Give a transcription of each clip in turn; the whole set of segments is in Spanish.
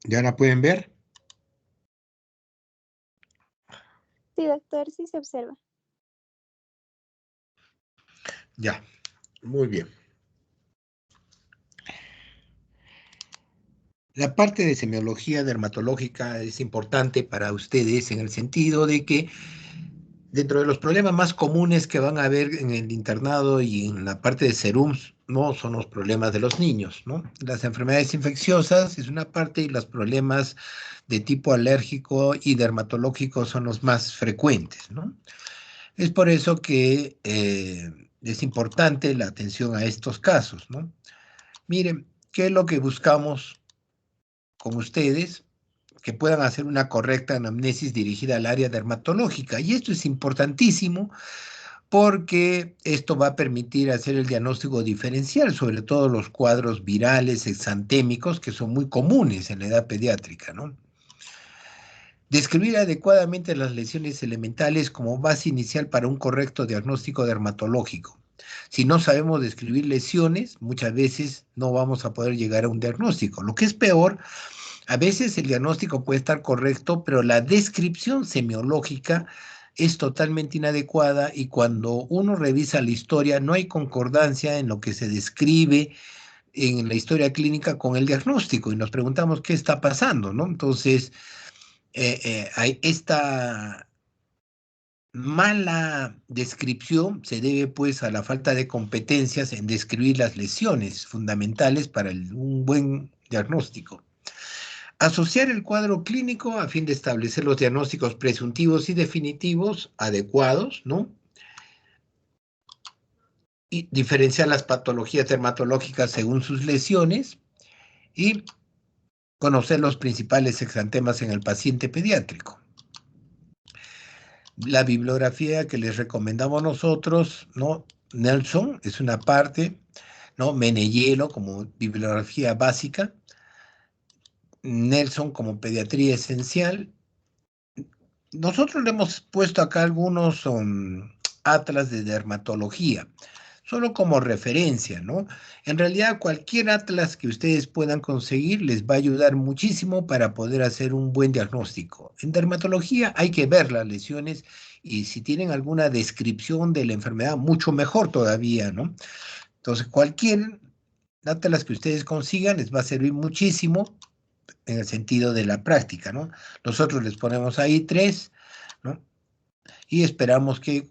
¿Ya la pueden ver? Sí, doctor, sí se observa. Ya, muy bien. La parte de semiología dermatológica es importante para ustedes en el sentido de que dentro de los problemas más comunes que van a haber en el internado y en la parte de serums, no son los problemas de los niños, ¿no? Las enfermedades infecciosas es una parte y los problemas de tipo alérgico y dermatológico son los más frecuentes, ¿no? Es por eso que es importante la atención a estos casos, ¿no? Miren, ¿qué es lo que buscamos con ustedes? Que puedan hacer una correcta anamnesis dirigida al área dermatológica. Y esto es importantísimo porque esto va a permitir hacer el diagnóstico diferencial, sobre todo los cuadros virales exantémicos que son muy comunes en la edad pediátrica, ¿no? Describir adecuadamente las lesiones elementales como base inicial para un correcto diagnóstico dermatológico. Si no sabemos describir lesiones, muchas veces no vamos a poder llegar a un diagnóstico. Lo que es peor, a veces el diagnóstico puede estar correcto, pero la descripción semiológica es totalmente inadecuada y cuando uno revisa la historia no hay concordancia en lo que se describe en la historia clínica con el diagnóstico y nos preguntamos qué está pasando, ¿no? Entonces, hay esta mala descripción se debe pues a la falta de competencias en describir las lesiones fundamentales para un buen diagnóstico. Asociar el cuadro clínico a fin de establecer los diagnósticos presuntivos y definitivos adecuados, ¿no? Y diferenciar las patologías dermatológicas según sus lesiones y conocer los principales exantemas en el paciente pediátrico. La bibliografía que les recomendamos nosotros, ¿no? Nelson es una parte, ¿no? Meneyelo como bibliografía básica, Nelson como pediatría esencial. Nosotros le hemos puesto acá algunos atlas de dermatología, solo como referencia, ¿no? En realidad, cualquier atlas que ustedes puedan conseguir les va a ayudar muchísimo para poder hacer un buen diagnóstico. En dermatología hay que ver las lesiones y si tienen alguna descripción de la enfermedad, mucho mejor todavía, ¿no? Entonces, cualquier atlas que ustedes consigan les va a servir muchísimo en el sentido de la práctica, ¿no? Nosotros les ponemos ahí 3, ¿no? Y esperamos que,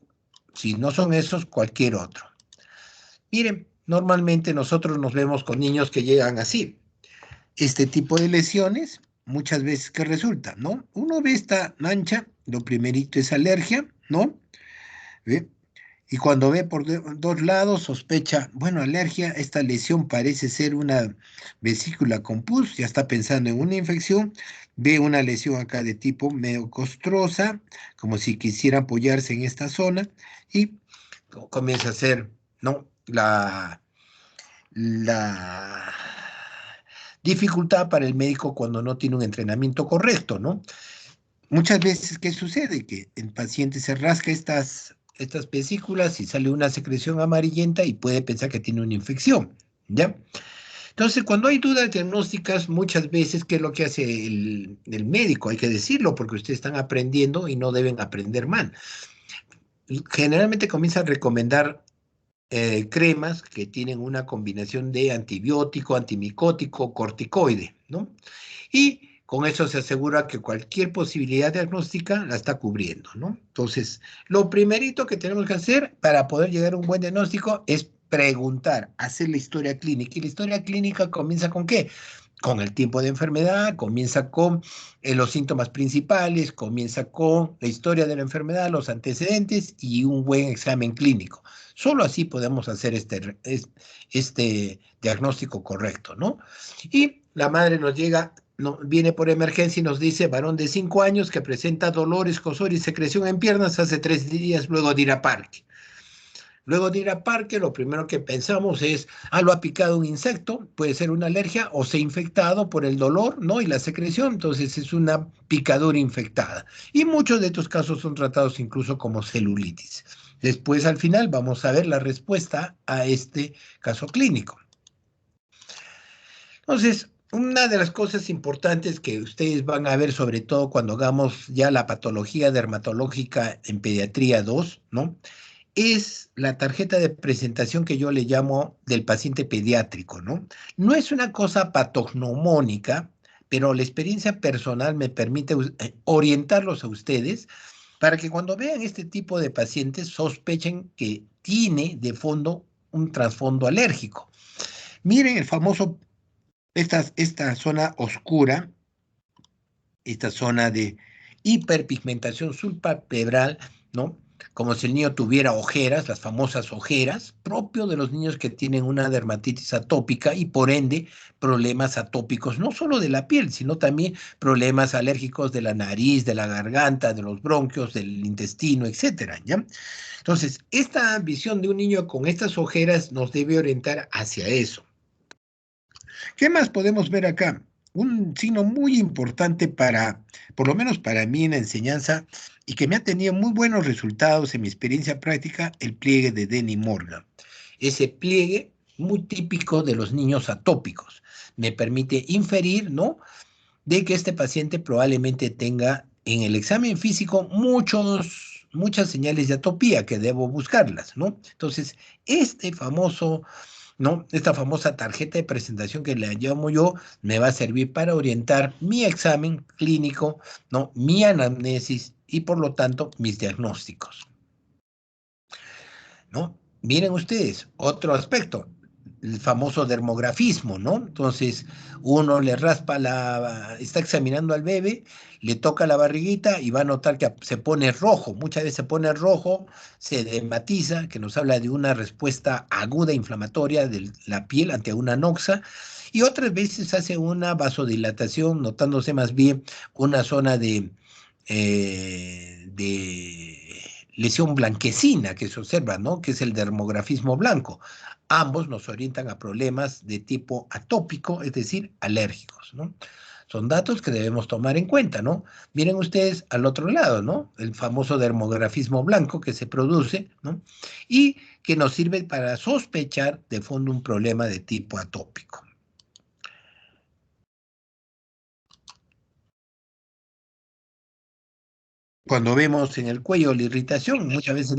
si no son esos, cualquier otro. Miren, normalmente nosotros nos vemos con niños que llegan así. Este tipo de lesiones, muchas veces que resulta, ¿no? Uno ve esta mancha, lo primerito es alergia, ¿no? ¿Ve? Y cuando ve por dos lados, sospecha, bueno, alergia, esta lesión parece ser una vesícula con pus, ya está pensando en una infección, ve una lesión acá de tipo medio costrosa, como si quisiera apoyarse en esta zona, y comienza a hacer, ¿no? La dificultad para el médico cuando no tiene un entrenamiento correcto, ¿no? Muchas veces, ¿qué sucede? Que el paciente se rasca estas vesículas y sale una secreción amarillenta y puede pensar que tiene una infección, ¿ya? Entonces, cuando hay dudas diagnósticas, muchas veces, ¿qué es lo que hace el médico? Hay que decirlo porque ustedes están aprendiendo y no deben aprender mal. Generalmente comienza a recomendar cremas que tienen una combinación de antibiótico, antimicótico, corticoide, ¿no? Y con eso se asegura que cualquier posibilidad diagnóstica la está cubriendo, ¿no? Entonces, lo primerito que tenemos que hacer para poder llegar a un buen diagnóstico es preguntar, hacer la historia clínica. ¿Y la historia clínica comienza con qué? Con el tiempo de enfermedad, comienza con los síntomas principales, comienza con la historia de la enfermedad, los antecedentes y un buen examen clínico. Solo así podemos hacer este diagnóstico correcto, ¿no? Y la madre nos llega, no, viene por emergencia y nos dice, varón de 5 años que presenta dolor, escozor y secreción en piernas hace 3 días luego de ir a parque. Luego de ir a parque, lo primero que pensamos es, lo ha picado un insecto, puede ser una alergia, o se ha infectado por el dolor, ¿no? Y la secreción, entonces es una picadura infectada. Y muchos de estos casos son tratados incluso como celulitis. Después, al final, vamos a ver la respuesta a este caso clínico. Entonces, una de las cosas importantes que ustedes van a ver, sobre todo cuando hagamos ya la patología dermatológica en pediatría 2, ¿no? Es la tarjeta de presentación que yo le llamo del paciente pediátrico, ¿no? No es una cosa patognomónica, pero la experiencia personal me permite orientarlos a ustedes para que cuando vean este tipo de pacientes sospechen que tiene de fondo un trasfondo alérgico. Miren el famoso, esta zona oscura, esta zona de hiperpigmentación subpalpebral, ¿no? Como si el niño tuviera ojeras, las famosas ojeras, propio de los niños que tienen una dermatitis atópica y por ende problemas atópicos, no solo de la piel, sino también problemas alérgicos de la nariz, de la garganta, de los bronquios, del intestino, etcétera, ¿ya? Entonces, esta visión de un niño con estas ojeras nos debe orientar hacia eso. ¿Qué más podemos ver acá? Un signo muy importante para, por lo menos para mí en la enseñanza, y que me ha tenido muy buenos resultados en mi experiencia práctica, el pliegue de Denny Morgan. Ese pliegue muy típico de los niños atópicos. Me permite inferir, ¿no?, de que este paciente probablemente tenga en el examen físico muchas señales de atopía que debo buscarlas, ¿no? Entonces, ¿no? Esta famosa tarjeta de presentación que le llamo yo me va a servir para orientar mi examen clínico, ¿no? Mi anamnesis y por lo tanto mis diagnósticos, ¿no? Miren ustedes, otro aspecto, el famoso dermografismo, ¿no? Entonces, uno le raspa está examinando al bebé, le toca la barriguita y va a notar que se pone rojo. Muchas veces se pone rojo, se dermatiza, que nos habla de una respuesta aguda inflamatoria de la piel ante una noxa. Y otras veces hace una vasodilatación, notándose más bien una zona de lesión blanquecina que se observa, ¿no? Que es el dermografismo blanco. Ambos nos orientan a problemas de tipo atópico, es decir, alérgicos, ¿no? Son datos que debemos tomar en cuenta, ¿no? Miren ustedes al otro lado, ¿no? El famoso dermografismo blanco que se produce, ¿no? Y que nos sirve para sospechar de fondo un problema de tipo atópico. Cuando vemos en el cuello la irritación, muchas veces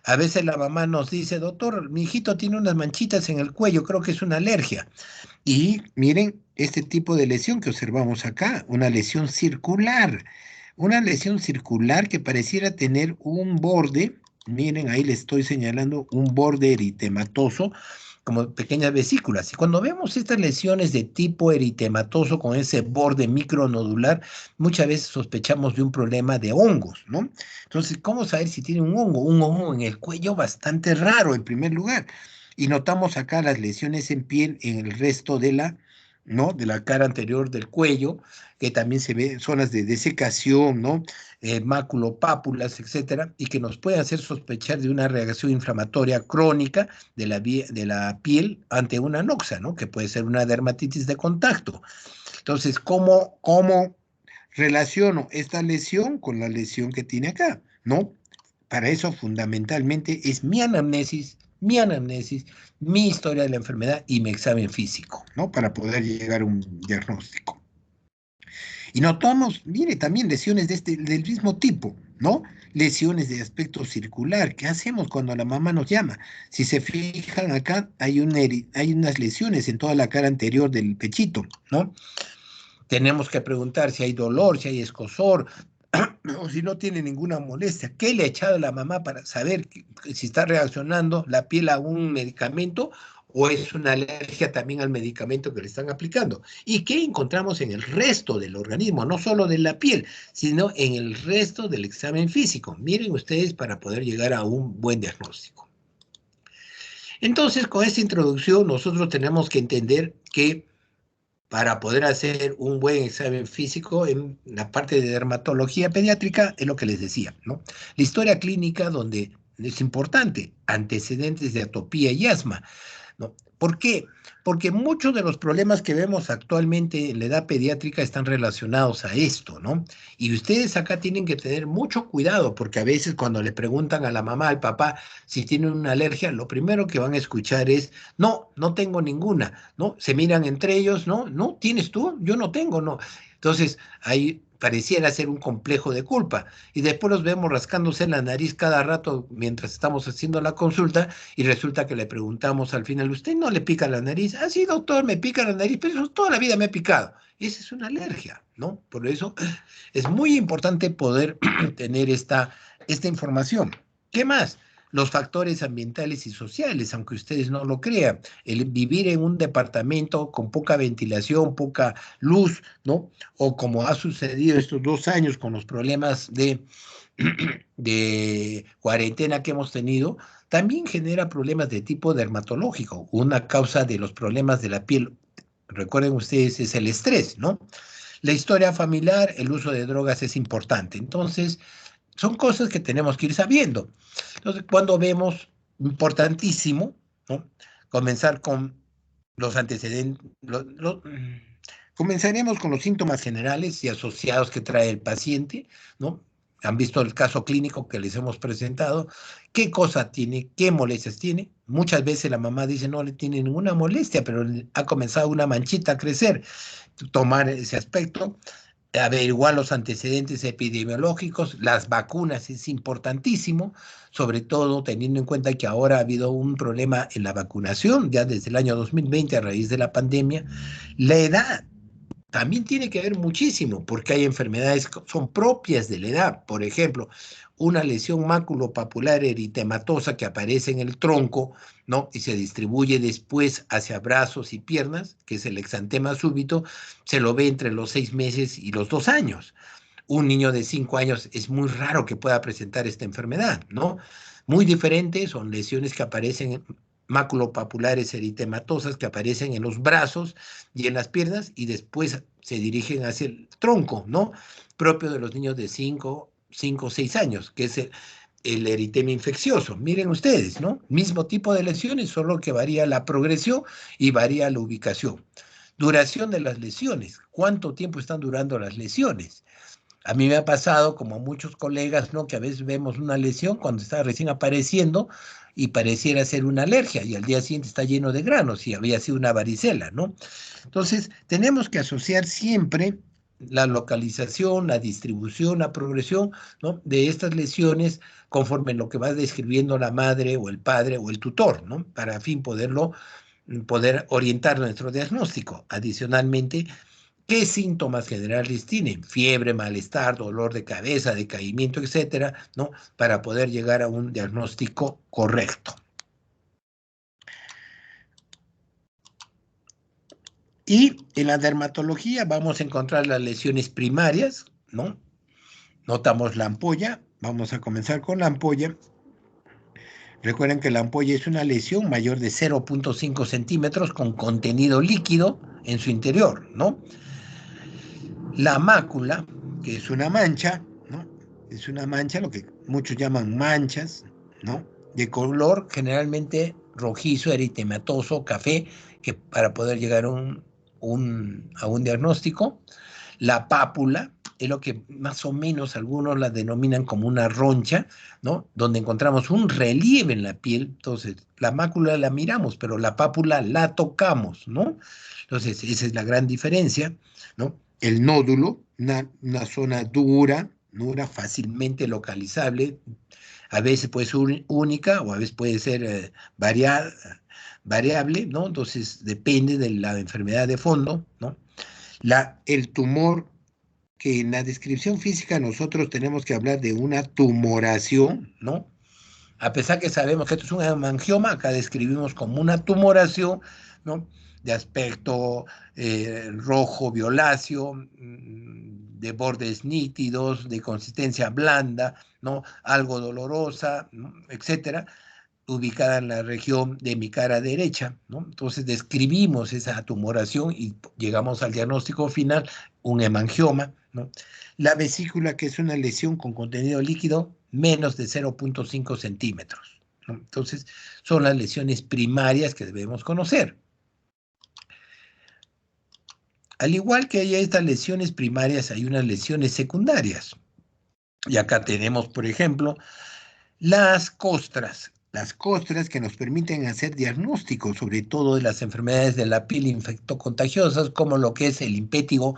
a veces la mamá nos dice, doctor, mi hijito tiene unas manchitas en el cuello, creo que es una alergia. Y miren este tipo de lesión que observamos acá, una lesión circular que pareciera tener un borde, miren ahí le estoy señalando un borde eritematoso, como pequeñas vesículas. Y cuando vemos estas lesiones de tipo eritematoso con ese borde micronodular, muchas veces sospechamos de un problema de hongos, ¿no? Entonces, ¿cómo saber si tiene un hongo? Un hongo en el cuello bastante raro, en primer lugar. Y notamos acá las lesiones en piel en el resto de ¿no? De la cara anterior del cuello, que también se ve zonas de desecación, ¿no? Máculopápulas, etcétera, y que nos pueden hacer sospechar de una reacción inflamatoria crónica de la piel ante una noxa, ¿no? Que puede ser una dermatitis de contacto. Entonces, ¿cómo relaciono esta lesión con la lesión que tiene acá? ¿No? Para eso fundamentalmente es mi anamnesis, mi historia de la enfermedad y mi examen físico, ¿no? Para poder llegar a un diagnóstico. Y notamos, mire, también lesiones del mismo tipo, ¿no? Lesiones de aspecto circular. ¿Qué hacemos cuando la mamá nos llama? Si se fijan acá, hay unas lesiones en toda la cara anterior del pechito, ¿no? Tenemos que preguntar si hay dolor, si hay escozor, o si no tiene ninguna molestia. ¿Qué le ha echado la mamá para saber si está reaccionando la piel a un medicamento o es una alergia también al medicamento que le están aplicando? ¿Y qué encontramos en el resto del organismo? No solo de la piel, sino en el resto del examen físico. Miren ustedes para poder llegar a un buen diagnóstico. Entonces, con esta introducción, nosotros tenemos que entender que para poder hacer un buen examen físico en la parte de dermatología pediátrica, es lo que les decía, ¿no? La historia clínica donde es importante, antecedentes de atopía y asma, ¿no? ¿Por qué? Porque muchos de los problemas que vemos actualmente en la edad pediátrica están relacionados a esto, ¿no? Y ustedes acá tienen que tener mucho cuidado, porque a veces cuando le preguntan a la mamá, al papá, si tienen una alergia, lo primero que van a escuchar es, no, no tengo ninguna, ¿no? Se miran entre ellos, ¿no? ¿No? ¿Tienes tú? Yo no tengo, no. Entonces, ahí pareciera ser un complejo de culpa. Y después los vemos rascándose la nariz cada rato mientras estamos haciendo la consulta y resulta que le preguntamos al final, ¿usted no le pica la nariz? Ah, sí, doctor, me pica la nariz, pero eso toda la vida me ha picado. Esa es una alergia, ¿no? Por eso es muy importante poder tener esta información. ¿Qué más? Los factores ambientales y sociales, aunque ustedes no lo crean, el vivir en un departamento con poca ventilación, poca luz, ¿no? O como ha sucedido estos 2 años con los problemas de cuarentena que hemos tenido, también genera problemas de tipo dermatológico. Una causa de los problemas de la piel, recuerden ustedes, es el estrés, ¿no? La historia familiar, el uso de drogas es importante. Entonces, son cosas que tenemos que ir sabiendo. Entonces, cuando vemos, importantísimo, ¿no? Comenzar con los antecedentes, comenzaremos con los síntomas generales y asociados que trae el paciente, ¿no? Han visto el caso clínico que les hemos presentado, qué cosa tiene, qué molestias tiene. Muchas veces la mamá dice no le tiene ninguna molestia, pero ha comenzado una manchita a crecer. Tomar ese aspecto, averiguar los antecedentes epidemiológicos, las vacunas es importantísimo, sobre todo teniendo en cuenta que ahora ha habido un problema en la vacunación, ya desde el año 2020 a raíz de la pandemia. La edad también tiene que ver muchísimo, porque hay enfermedades que son propias de la edad. Por ejemplo, una lesión maculopapular eritematosa que aparece en el tronco, ¿no? Y se distribuye después hacia brazos y piernas, que es el exantema súbito, se lo ve entre los 6 meses y los 2 años. Un niño de 5 años es muy raro que pueda presentar esta enfermedad, ¿no? Muy diferentes son lesiones que aparecen maculopapulares eritematosas que aparecen en los brazos y en las piernas y después se dirigen hacia el tronco, ¿no? Propio de los niños de 5 o 6 años, que es el eritema infeccioso. Miren ustedes, ¿no? Mismo tipo de lesiones, solo que varía la progresión y varía la ubicación. Duración de las lesiones. ¿Cuánto tiempo están durando las lesiones? A mí me ha pasado, como a muchos colegas, ¿no? Que a veces vemos una lesión cuando está recién apareciendo y pareciera ser una alergia y al día siguiente está lleno de granos y había sido una varicela, ¿no? Entonces, tenemos que asociar siempre la localización, la distribución, la progresión, ¿no? De estas lesiones conforme lo que va describiendo la madre o el padre o el tutor, ¿no? Para fin poder orientar nuestro diagnóstico. Adicionalmente, ¿qué síntomas generales tienen? Fiebre, malestar, dolor de cabeza, decaimiento, etcétera, ¿no? Para poder llegar a un diagnóstico correcto. Y en la dermatología vamos a encontrar las lesiones primarias, ¿no? Notamos la ampolla, vamos a comenzar con la ampolla. Recuerden que la ampolla es una lesión mayor de 0.5 centímetros con contenido líquido en su interior, ¿no? La mácula, que es una mancha, ¿no? Es una mancha, lo que muchos llaman manchas, ¿no? De color generalmente rojizo, eritematoso, café, que para poder llegar a un diagnóstico. La pápula es lo que más o menos algunos la denominan como una roncha, ¿no? Donde encontramos un relieve en la piel. Entonces, la mácula la miramos, pero la pápula la tocamos, ¿no? Entonces, esa es la gran diferencia, ¿no? El nódulo, una zona dura, fácilmente localizable, a veces puede ser única o a veces puede ser variable, ¿no? Entonces depende de la enfermedad de fondo, ¿no? El tumor, que en la descripción física nosotros tenemos que hablar de una tumoración, ¿no? A pesar que sabemos que esto es un hemangioma, acá describimos como una tumoración, ¿no? De aspecto rojo violáceo, de bordes nítidos, de consistencia blanda, ¿no? Algo dolorosa, ¿no? Etcétera, ubicada en la región de mi cara derecha, ¿no? Entonces describimos esa tumoración y llegamos al diagnóstico final, un hemangioma, ¿no? La vesícula, que es una lesión con contenido líquido menos de 0.5 centímetros, ¿no? Entonces, son las lesiones primarias que debemos conocer. Al igual que hay estas lesiones primarias, hay unas lesiones secundarias. Y acá tenemos, por ejemplo, las costras que nos permiten hacer diagnósticos, sobre todo de las enfermedades de la piel infectocontagiosas, como lo que es el impétigo,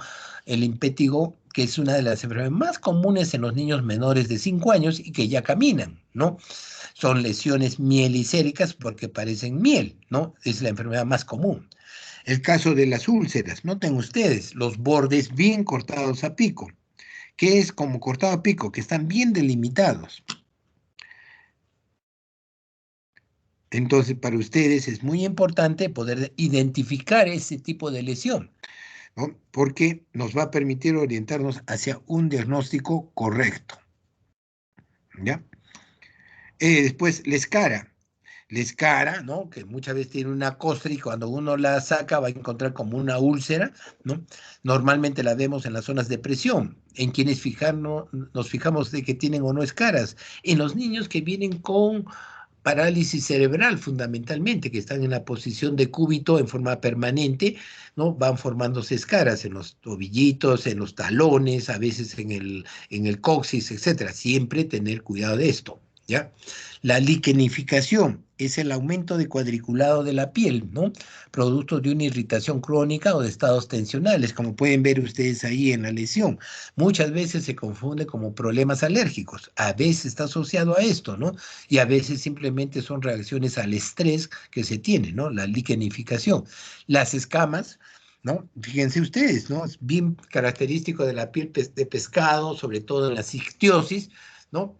que es una de las enfermedades más comunes en los niños menores de 5 años y que ya caminan, ¿no? Son lesiones mielicéricas porque parecen miel, ¿no? Es la enfermedad más común. El caso de las úlceras, noten ustedes, los bordes bien cortados a pico, que es como cortado a pico, que están bien delimitados. Entonces, para ustedes es muy importante poder identificar ese tipo de lesión, ¿no? Porque nos va a permitir orientarnos hacia un diagnóstico correcto, ¿ya? Después, la escara, ¿no? Que muchas veces tiene una costra y cuando uno la saca va a encontrar como una úlcera, ¿no? Normalmente la vemos en las zonas de presión, en quienes nos fijamos de que tienen o no escaras, en los niños que vienen con parálisis cerebral fundamentalmente, que están en la posición de cúbito en forma permanente, ¿no? Van formándose escaras en los tobillitos, en los talones, a veces en el coxis, etcétera. Siempre tener cuidado de esto, ¿ya? La liquenificación es el aumento de cuadriculado de la piel, ¿no? Producto de una irritación crónica o de estados tensionales, como pueden ver ustedes ahí en la lesión. Muchas veces se confunde como problemas alérgicos. A veces está asociado a esto, ¿no? Y a veces simplemente son reacciones al estrés que se tiene, ¿no? La liquenificación. Las escamas, ¿no? Fíjense ustedes, ¿no? Es bien característico de la piel de pescado, sobre todo en la ictiosis, ¿no?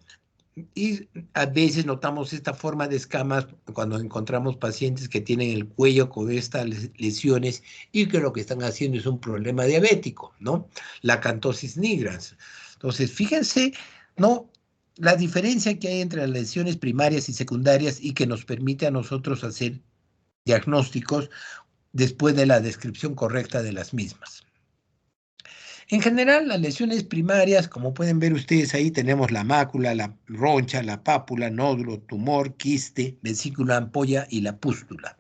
Y a veces notamos esta forma de escamas cuando encontramos pacientes que tienen el cuello con estas lesiones y que lo que están haciendo es un problema diabético, ¿no? La acantosis nigrans. Entonces, fíjense, ¿no? La diferencia que hay entre las lesiones primarias y secundarias y que nos permite a nosotros hacer diagnósticos después de la descripción correcta de las mismas. En general, las lesiones primarias, como pueden ver ustedes ahí, tenemos la mácula, la roncha, la pápula, nódulo, tumor, quiste, vesícula, ampolla y la pústula.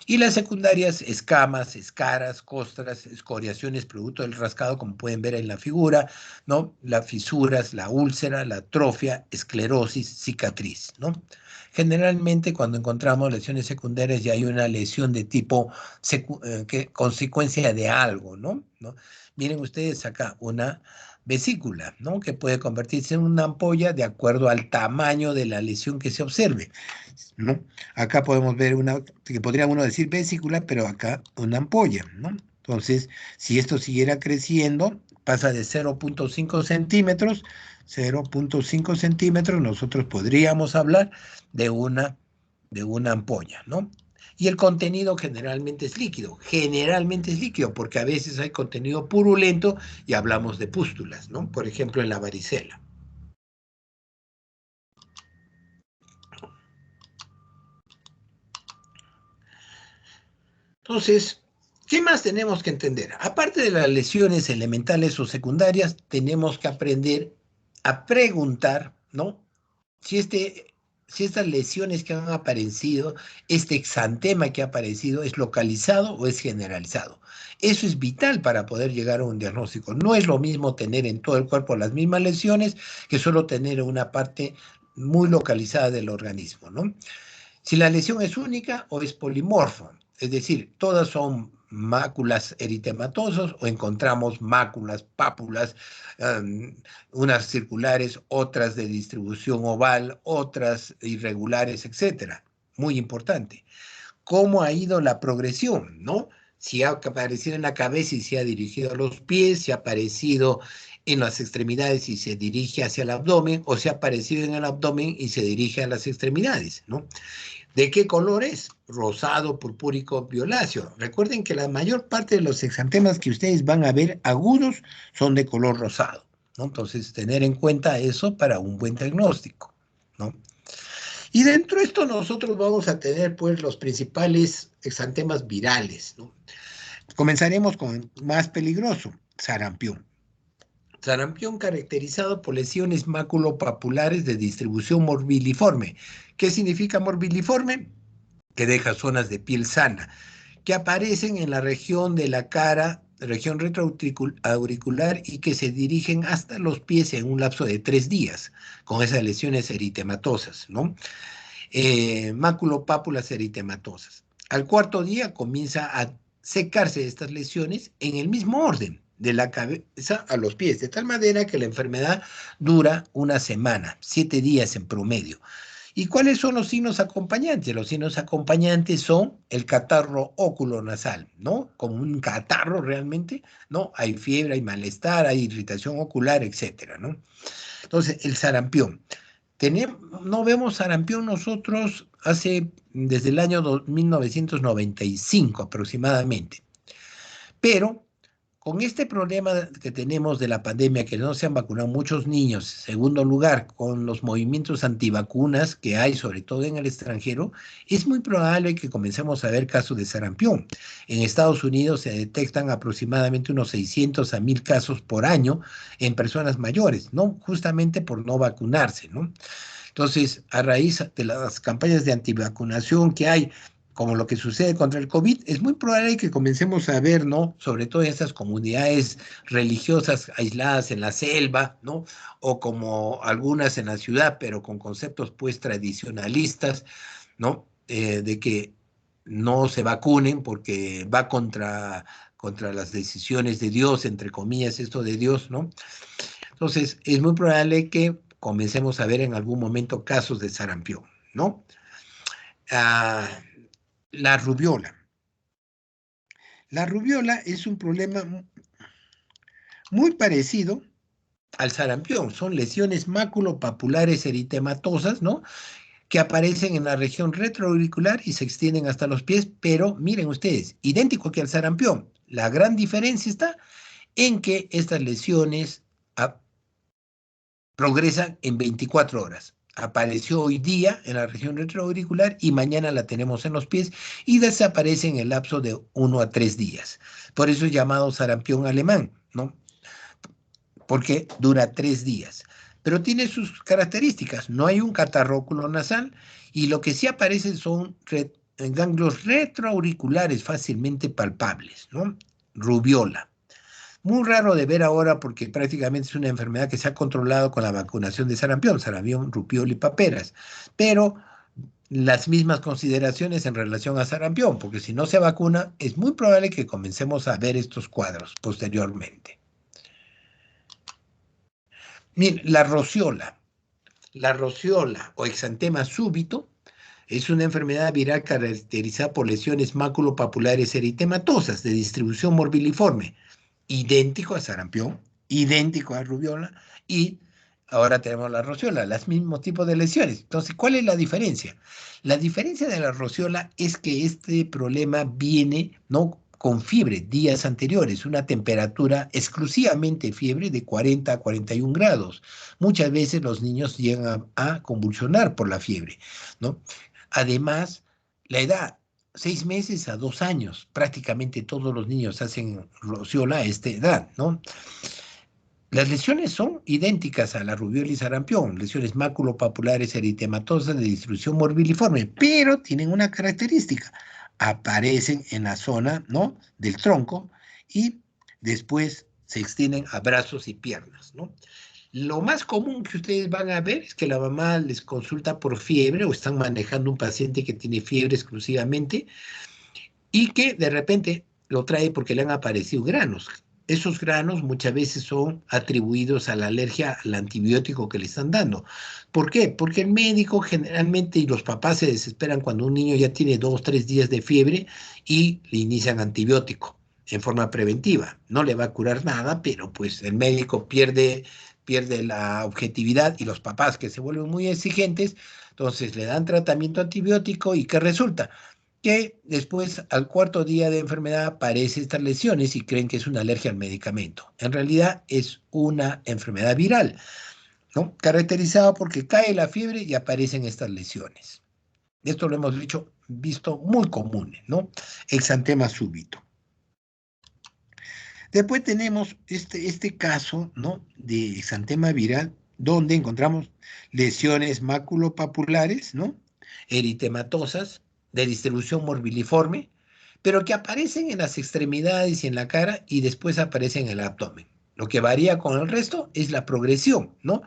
Y las secundarias, escamas, escaras, costras, escoriaciones producto del rascado, como pueden ver en la figura, ¿no? Las fisuras, la úlcera, la atrofia, esclerosis, cicatriz, ¿no? Generalmente cuando encontramos lesiones secundarias ya hay una lesión de tipo consecuencia de algo, ¿no? Miren ustedes acá una vesícula, ¿no? Que puede convertirse en una ampolla de acuerdo al tamaño de la lesión que se observe, ¿no? Acá podemos ver una, que podría uno decir vesícula, pero acá una ampolla, ¿no? Entonces, si esto siguiera creciendo, pasa de 0.5 centímetros, 0.5 centímetros, nosotros podríamos hablar de una ampolla, ¿no? Y el contenido generalmente es líquido, porque a veces hay contenido purulento y hablamos de pústulas, ¿no? Por ejemplo, en la varicela. Entonces, ¿qué más tenemos que entender? Aparte de las lesiones elementales o secundarias, tenemos que aprender a preguntar, ¿no? Si, si estas lesiones que han aparecido, este exantema que ha aparecido, ¿es localizado o es generalizado? Eso es vital para poder llegar a un diagnóstico. No es lo mismo tener en todo el cuerpo las mismas lesiones que solo tener una parte muy localizada del organismo, ¿no? Si la lesión es única o es polimorfo, es decir, todas son máculas eritematosas o encontramos máculas, pápulas, unas circulares, otras de distribución oval, otras irregulares, etcétera. Muy importante. ¿Cómo ha ido la progresión, no? Si ha aparecido en la cabeza y se ha dirigido a los pies, si ha aparecido en las extremidades y se dirige hacia el abdomen, o si ha aparecido en el abdomen y se dirige a las extremidades, ¿no? ¿De qué color es? Rosado, purpúrico, violáceo. Recuerden que la mayor parte de los exantemas que ustedes van a ver agudos son de color rosado, ¿no? Entonces, tener en cuenta eso para un buen diagnóstico, ¿no? Y dentro de esto nosotros vamos a tener, pues, los principales exantemas virales, ¿no? Comenzaremos con el más peligroso, sarampión. Sarampión caracterizado por lesiones maculopapulares de distribución morbiliforme. ¿Qué significa morbiliforme? Que deja zonas de piel sana, que aparecen en la región de la cara, región retroauricular y que se dirigen hasta los pies en un lapso de 3 días, con esas lesiones eritematosas, ¿no? Maculopápulas eritematosas. Al cuarto día comienza a secarse estas lesiones en el mismo orden, de la cabeza a los pies, de tal manera que la enfermedad dura una semana, 7 días en promedio. ¿Y cuáles son los signos acompañantes? Los signos acompañantes son el catarro oculonasal, ¿no? Como un catarro realmente, ¿no? Hay fiebre, hay malestar, hay irritación ocular, etcétera, ¿no? Entonces, el sarampión. No vemos sarampión nosotros desde el año 1995 aproximadamente. Pero con este problema que tenemos de la pandemia, que no se han vacunado muchos niños, segundo lugar, con los movimientos antivacunas que hay, sobre todo en el extranjero, es muy probable que comencemos a ver casos de sarampión. En Estados Unidos se detectan aproximadamente unos 600 a 1000 casos por año en personas mayores, ¿no? Justamente por no vacunarse, ¿no? Entonces, a raíz de las campañas de antivacunación que hay, como lo que sucede contra el COVID, es muy probable que comencemos a ver, ¿no? Sobre todo en estas comunidades religiosas aisladas en la selva, ¿no? O como algunas en la ciudad, pero con conceptos pues tradicionalistas, ¿no? De que no se vacunen porque va contra las decisiones de Dios, entre comillas, esto de Dios, ¿no? Entonces, es muy probable que comencemos a ver en algún momento casos de sarampión, ¿no? Ah, la rubiola. La rubiola es un problema muy parecido al sarampión. Son lesiones maculopapulares eritematosas, ¿no? Que aparecen en la región retroauricular y se extienden hasta los pies, pero miren ustedes, idéntico que al sarampión. La gran diferencia está en que estas lesiones progresan en 24 horas. Apareció hoy día en la región retroauricular y mañana la tenemos en los pies y desaparece en el lapso de 1 a 3 días. Por eso es llamado sarampión alemán, ¿no? Porque dura 3 días. Pero tiene sus características. No hay un catarro nasal y lo que sí aparece son ganglios retroauriculares fácilmente palpables, ¿no? Rubiola. Muy raro de ver ahora porque prácticamente es una enfermedad que se ha controlado con la vacunación de sarampión, rubiola y paperas. Pero las mismas consideraciones en relación a sarampión, porque si no se vacuna, es muy probable que comencemos a ver estos cuadros posteriormente. Miren, la rociola o exantema súbito es una enfermedad viral caracterizada por lesiones maculopapulares eritematosas de distribución morbiliforme, idéntico a sarampión, idéntico a rubiola, y ahora tenemos la rociola, los mismos tipos de lesiones. Entonces, ¿cuál es la diferencia? La diferencia de la rociola es que este problema viene, ¿no? Con fiebre días anteriores, una temperatura exclusivamente fiebre de 40 a 41 grados. Muchas veces los niños llegan a convulsionar por la fiebre, ¿no? Además, la edad, 6 meses a 2 años. Prácticamente todos los niños hacen rociola a esta edad, ¿no? Las lesiones son idénticas a la rubiola y sarampión, lesiones maculopapulares eritematosas de distribución morbiliforme, pero tienen una característica. Aparecen en la zona, ¿no? Del tronco y después se extienden a brazos y piernas, ¿no? Lo más común que ustedes van a ver es que la mamá les consulta por fiebre o están manejando un paciente que tiene fiebre exclusivamente y que de repente lo trae porque le han aparecido granos. Esos granos muchas veces son atribuidos a la alergia al antibiótico que le están dando. ¿Por qué? Porque el médico generalmente y los papás se desesperan cuando un niño ya tiene 2, 3 días de fiebre y le inician antibiótico en forma preventiva. No le va a curar nada, pero pues el médico pierde la objetividad y los papás que se vuelven muy exigentes, entonces le dan tratamiento antibiótico y ¿qué resulta? Que después, al cuarto día de enfermedad, aparecen estas lesiones y creen que es una alergia al medicamento. En realidad es una enfermedad viral, ¿no? Caracterizada porque cae la fiebre y aparecen estas lesiones. Esto lo hemos visto muy común, ¿no? Exantema súbito. Después tenemos este caso, ¿no? De exantema viral, donde encontramos lesiones maculopapulares, ¿no? Eritematosas, de distribución morbiliforme, pero que aparecen en las extremidades y en la cara y después aparecen en el abdomen. Lo que varía con el resto es la progresión, ¿no?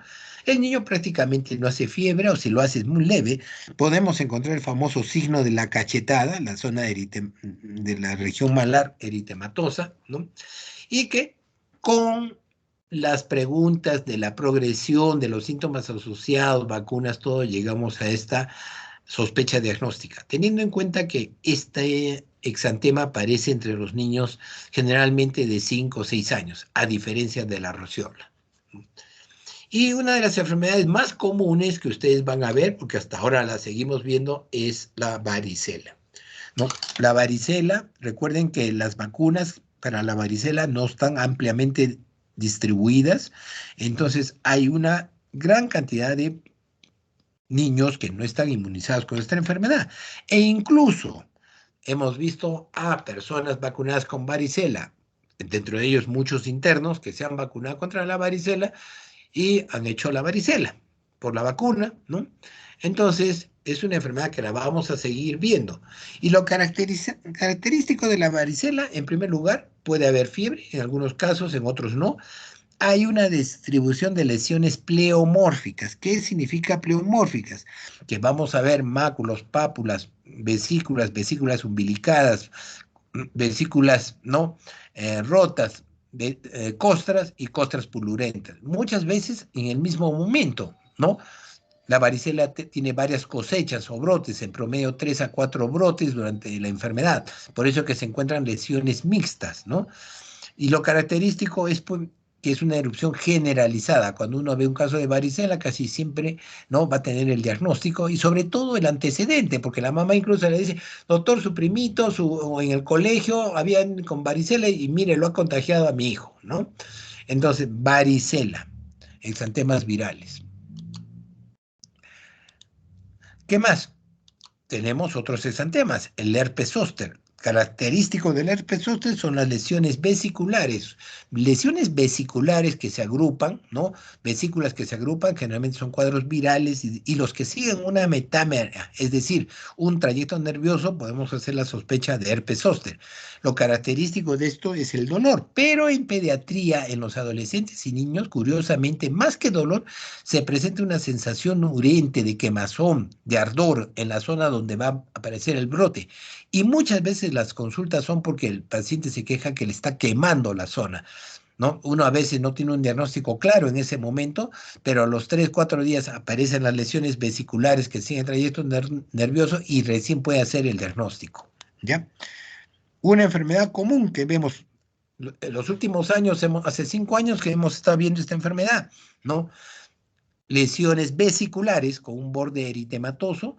El niño prácticamente no hace fiebre o si lo hace es muy leve. Podemos encontrar el famoso signo de la cachetada, la zona de la región malar eritematosa, ¿no? Y que con las preguntas de la progresión, de los síntomas asociados, vacunas, todo, llegamos a esta sospecha diagnóstica, teniendo en cuenta que este exantema aparece entre los niños generalmente de 5 o 6 años, a diferencia de la roceola. Y una de las enfermedades más comunes que ustedes van a ver, porque hasta ahora la seguimos viendo, es la varicela, ¿no? La varicela, recuerden que las vacunas para la varicela no están ampliamente distribuidas, entonces hay una gran cantidad de niños que no están inmunizados con esta enfermedad. E incluso hemos visto a personas vacunadas con varicela, dentro de ellos muchos internos que se han vacunado contra la varicela y han hecho la varicela por la vacuna, ¿no? Entonces, es una enfermedad que la vamos a seguir viendo. Y lo característico de la varicela, en primer lugar, puede haber fiebre, en algunos casos, en otros no. Hay una distribución de lesiones pleomórficas. ¿Qué significa pleomórficas? Que vamos a ver máculos, pápulas, vesículas umbilicadas, vesículas no rotas, costras y costras pululentas. Muchas veces en el mismo momento, ¿no? La varicela tiene varias cosechas o brotes, en promedio 3 a 4 brotes durante la enfermedad. Por eso que se encuentran lesiones mixtas, ¿no? Y lo característico es pues, que es una erupción generalizada. Cuando uno ve un caso de varicela, casi siempre no va a tener el diagnóstico y sobre todo el antecedente, porque la mamá incluso le dice, doctor, su primito o en el colegio habían con varicela y mire, lo ha contagiado a mi hijo, ¿no? Entonces, varicela, exantemas virales. ¿Qué más? Tenemos otros exantemas, el herpes zóster. Característico del herpes zóster son las lesiones vesiculares que se agrupan, ¿no? Vesículas que se agrupan, generalmente son cuadros virales y los que siguen una metámera, es decir, un trayecto nervioso, podemos hacer la sospecha de herpes zóster. Lo característico de esto es el dolor, pero en pediatría, en los adolescentes y niños, curiosamente, más que dolor, se presenta una sensación urente de quemazón, de ardor en la zona donde va a aparecer el brote. Y muchas veces las consultas son porque el paciente se queja que le está quemando la zona, ¿no? Uno a veces no tiene un diagnóstico claro en ese momento, pero a los 3, 4 días aparecen las lesiones vesiculares que siguen trayecto nervioso y recién puede hacer el diagnóstico, ¿ya? Una enfermedad común que vemos en los últimos años, hace 5 años que hemos estado viendo esta enfermedad, ¿no? Lesiones vesiculares con un borde eritematoso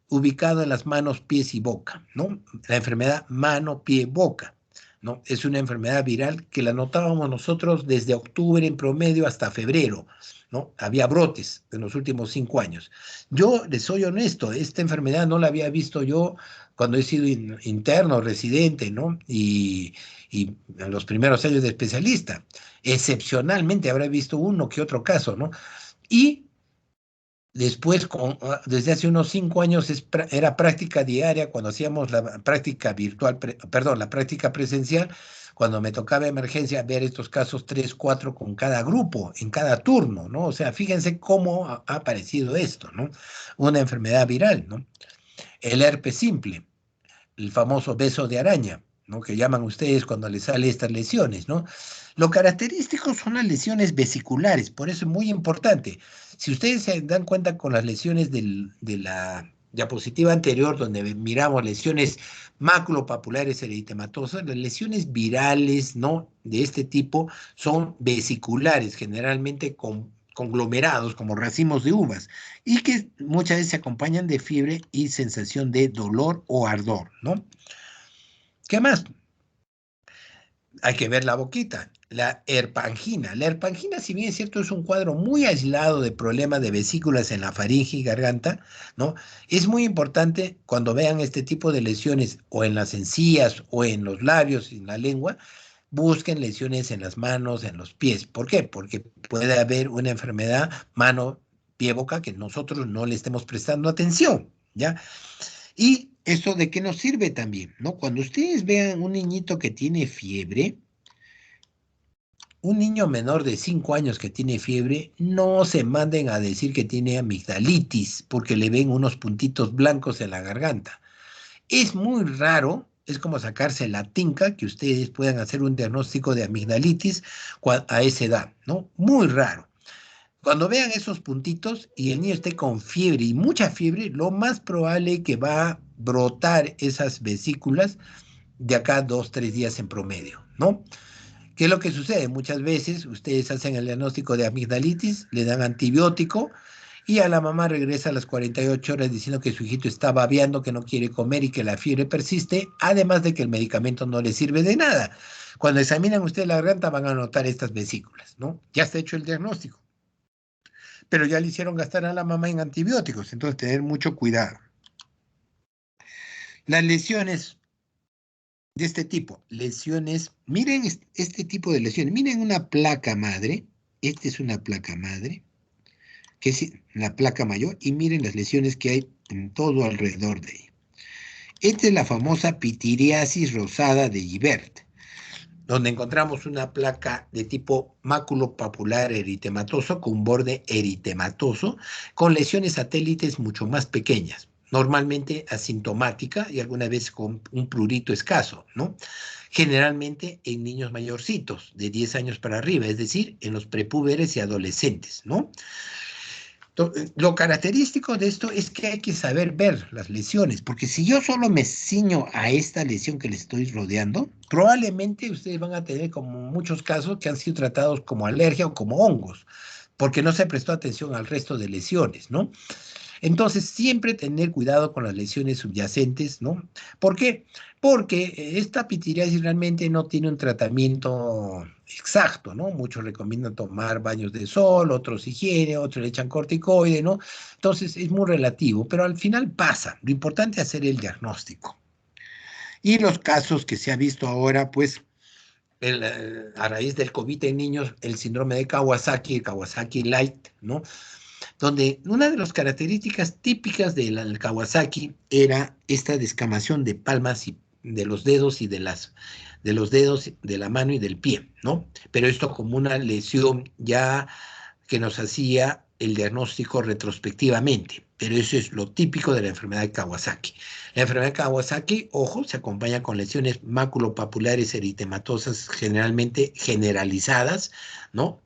ubicado en las manos, pies y boca, ¿no? La enfermedad mano, pie, boca, ¿no? Es una enfermedad viral que la notábamos nosotros desde octubre en promedio hasta febrero, ¿no? Había brotes en los últimos 5 años. Yo les soy honesto, esta enfermedad no la había visto yo cuando he sido interno, residente, ¿no? Y en los primeros años de especialista. Excepcionalmente habré visto uno que otro caso, ¿no? Y después, desde hace unos 5 años, era práctica diaria cuando hacíamos la práctica virtual, perdón, la práctica presencial, cuando me tocaba emergencia ver estos casos 3, 4 con cada grupo, en cada turno, ¿no? O sea, fíjense cómo ha aparecido esto, ¿no? Una enfermedad viral, ¿no? El herpes simple, el famoso beso de araña, ¿no? Que llaman ustedes cuando les sale estas lesiones, ¿no? Lo característico son las lesiones vesiculares, por eso es muy importante. Si ustedes se dan cuenta con las lesiones de la diapositiva anterior, donde miramos lesiones maculopapulares eritematosas, las lesiones virales, ¿no? De este tipo son vesiculares, generalmente con conglomerados como racimos de uvas y que muchas veces se acompañan de fiebre y sensación de dolor o ardor, ¿no? ¿Qué más? Hay que ver la boquita, la herpangina. La herpangina, si bien es cierto, es un cuadro muy aislado de problemas de vesículas en la faringe y garganta, ¿no? Es muy importante cuando vean este tipo de lesiones o en las encías o en los labios y en la lengua, busquen lesiones en las manos, en los pies. ¿Por qué? Porque puede haber una enfermedad mano, pie, boca que nosotros no le estemos prestando atención, ¿ya? ¿Y eso de qué nos sirve también, no? Cuando ustedes vean un niñito que tiene fiebre, un niño menor de 5 años que tiene fiebre, no se manden a decir que tiene amigdalitis porque le ven unos puntitos blancos en la garganta. Es muy raro, es como sacarse la tinca que ustedes puedan hacer un diagnóstico de amigdalitis a esa edad, ¿no? Muy raro. Cuando vean esos puntitos y el niño esté con fiebre y mucha fiebre, lo más probable que va a brotar esas vesículas de acá a 2, 3 días en promedio, ¿no? ¿Qué es lo que sucede? Muchas veces ustedes hacen el diagnóstico de amigdalitis, le dan antibiótico y a la mamá regresa a las 48 horas diciendo que su hijito está babeando, que no quiere comer y que la fiebre persiste, además de que el medicamento no le sirve de nada. Cuando examinan ustedes la garganta van a notar estas vesículas, ¿no? Ya está hecho el diagnóstico, pero ya le hicieron gastar a la mamá en antibióticos, entonces tener mucho cuidado. Las lesiones de este tipo, lesiones, miren este tipo de lesiones, miren una placa madre, esta es una placa madre, que es la placa mayor, y miren las lesiones que hay en todo alrededor de ella. Esta es la famosa pitiriasis rosada de Gibert, donde encontramos una placa de tipo maculopapular eritematoso con un borde eritematoso, con lesiones satélites mucho más pequeñas, normalmente asintomática y alguna vez con un prurito escaso, ¿no? Generalmente en niños mayorcitos, de 10 años para arriba, es decir, en los prepúberes y adolescentes, ¿no? Lo característico de esto es que hay que saber ver las lesiones, porque si yo solo me ciño a esta lesión que le estoy rodeando, probablemente ustedes van a tener como muchos casos que han sido tratados como alergia o como hongos, porque no se prestó atención al resto de lesiones, ¿no? Entonces, siempre tener cuidado con las lesiones subyacentes, ¿no? ¿Por qué? Porque esta pitiriasis realmente no tiene un tratamiento exacto, ¿no? Muchos recomiendan tomar baños de sol, otros higiene, otros le echan corticoide, ¿no? Entonces, es muy relativo, pero al final pasa. Lo importante es hacer el diagnóstico. Y los casos que se ha visto ahora, pues, a raíz del COVID en niños, el síndrome de Kawasaki, el Kawasaki Light, ¿no? Donde una de las características típicas del Kawasaki era esta descamación de palmas y de los dedos y de los dedos de la mano y del pie, ¿no? Pero esto como una lesión ya que nos hacía el diagnóstico retrospectivamente, pero eso es lo típico de la enfermedad de Kawasaki. La enfermedad de Kawasaki, ojo, se acompaña con lesiones maculopapulares eritematosas generalmente generalizadas, ¿no?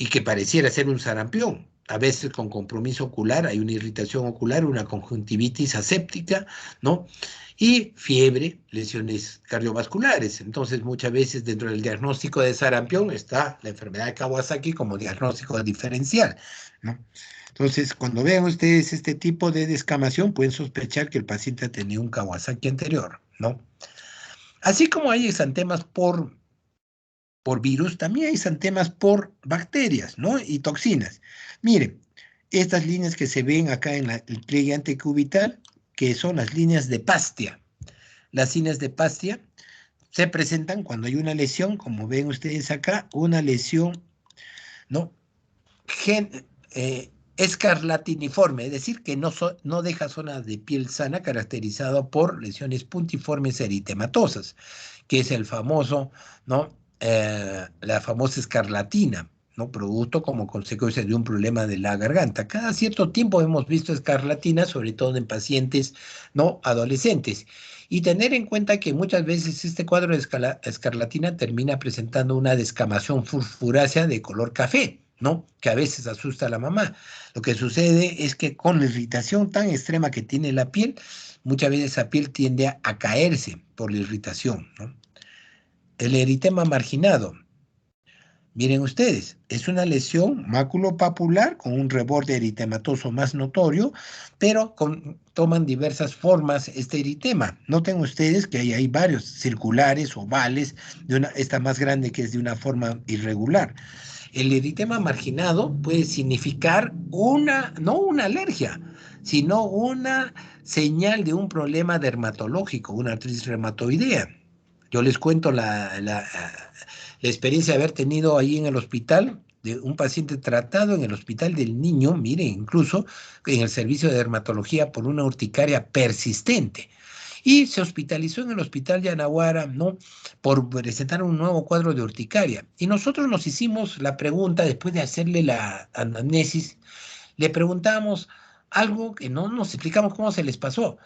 Y que pareciera ser un sarampión. A veces con compromiso ocular, hay una irritación ocular, una conjuntivitis aséptica, ¿no? Y fiebre, lesiones cardiovasculares. Entonces, muchas veces dentro del diagnóstico de sarampión está la enfermedad de Kawasaki como diagnóstico diferencial, ¿no? Entonces, cuando vean ustedes este tipo de descamación, pueden sospechar que el paciente ha tenido un Kawasaki anterior, ¿no? Así como hay exantemas por virus, también hay exantemas por bacterias, ¿no? Y toxinas. Miren, estas líneas que se ven acá en el pliegue antecubital, que son las líneas de Pastia. Las líneas de Pastia se presentan cuando hay una lesión, como ven ustedes acá, una lesión, ¿no? Escarlatiniforme, es decir, que no deja zonas de piel sana caracterizado por lesiones puntiformes eritematosas, que es el famoso, ¿no? La famosa escarlatina, ¿no? Producto como consecuencia de un problema de la garganta. Cada cierto tiempo hemos visto escarlatina, sobre todo en pacientes, ¿no? Adolescentes. Y tener en cuenta que muchas veces este cuadro de escarlatina termina presentando una descamación fosforácea de color café, ¿no? Que a veces asusta a la mamá. Lo que sucede es que con la irritación tan extrema que tiene la piel, muchas veces esa piel tiende a caerse por la irritación, ¿no? El eritema marginado, miren ustedes, es una lesión maculopapular con un reborde eritematoso más notorio, pero toman diversas formas este eritema. Noten ustedes que hay varios circulares, ovales, esta más grande que es de una forma irregular. El eritema marginado puede significar no una alergia, sino una señal de un problema dermatológico, una artritis reumatoidea. Yo les cuento la experiencia de haber tenido ahí en el hospital, de un paciente tratado en el hospital del niño, mire, incluso en el servicio de dermatología por una urticaria persistente. Y se hospitalizó en el hospital de Anahuara, ¿no? Por presentar un nuevo cuadro de urticaria. Y nosotros nos hicimos la pregunta, después de hacerle la anamnesis, le preguntamos algo que no nos explicamos cómo se les pasó.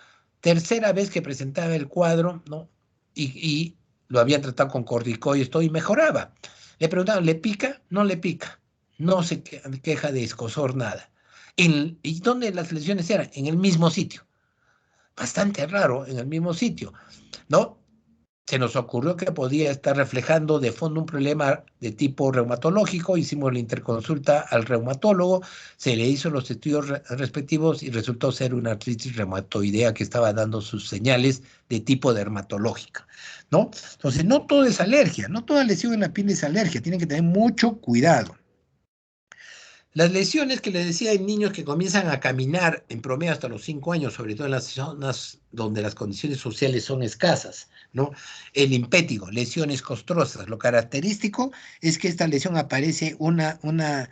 Tercera vez que presentaba el cuadro, ¿no? Y lo habían tratado con corticoides, todo, y mejoraba. Le preguntaban, ¿le pica? No le pica. No se queja de escozor, nada. ¿Y dónde las lesiones eran? En el mismo sitio. Bastante raro, en el mismo sitio, ¿no? Se nos ocurrió que podía estar reflejando de fondo un problema de tipo reumatológico, hicimos la interconsulta al reumatólogo, se le hizo los estudios respectivos y resultó ser una artritis reumatoidea que estaba dando sus señales de tipo dermatológica, ¿no? Entonces, no todo es alergia, no toda lesión en la piel es alergia, tienen que tener mucho cuidado. Las lesiones que les decía en niños que comienzan a caminar en promedio hasta los 5 años, sobre todo en las zonas donde las condiciones sociales son escasas, ¿no? El impétigo, lesiones costrosas. Lo característico es que esta lesión aparece una